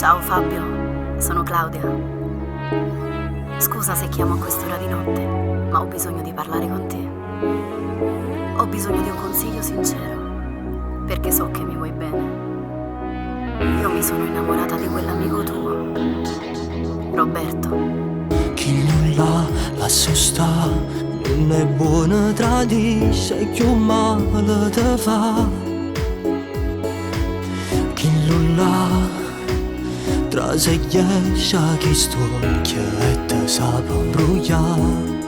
Ciao Fabio, sono Claudia. Scusa se chiamo a quest'ora di notte, ma ho bisogno di parlare con te. Ho bisogno di un consiglio sincero, perché so che mi vuoi bene. Io mi sono innamorata di quell'amico tuo, Roberto. Chi nulla lascia sta, non è buona tradisce, più male te fa. Chi nulla tra se riesce a chi stucchia e te sa imbrugliare.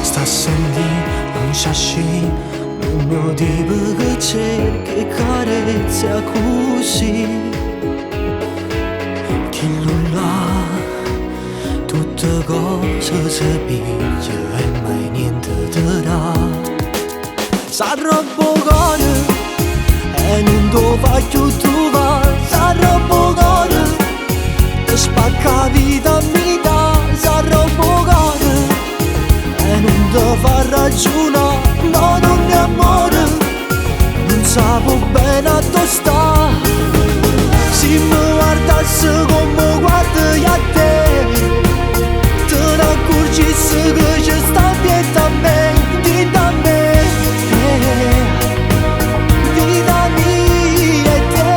Sta a sentire un sciasci, un mio tipo che c'è, che carezza così. Chi nulla tutte cose si piglia e mai niente te dà. S'arrabbo cuore e non te fa più trovare. S'arrabbo cuore e spacca vita mia. S'arrabbo cuore e non te fa ragionare. No, non è amore, non sapevo bene a dove sta. Se mi guardasse come guardi a te, te ne accorgissi che c'è sta dietro a me, dietro a me, vita mia e te.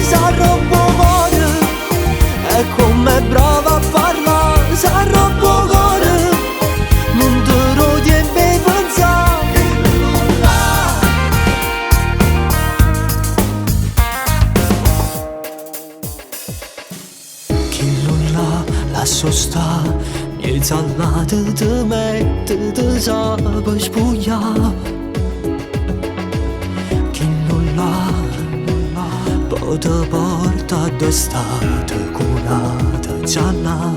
S'arrabbo cuore e come brava a parlare. S'arrabbo cuore, non te lo tieni pensare. Lascio sta, il salato te mette, te sape spugliare. Chi non l'ha, poi te porta d'estate curata già là.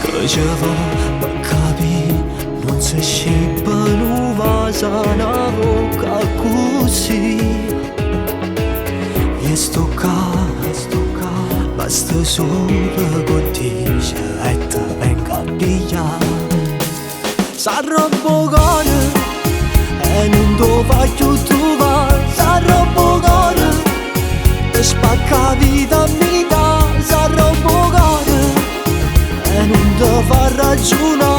Che ci vuoi per capire, non si scippa l'uva sana bocca così. E sto qua, basta solo con dice e te venga a pigliare. S'arrabbo cuore e non te fa più trovare. S'arrabbo cuore e spacca vita mia. S'arrabbo cuore e non te fa ragionare.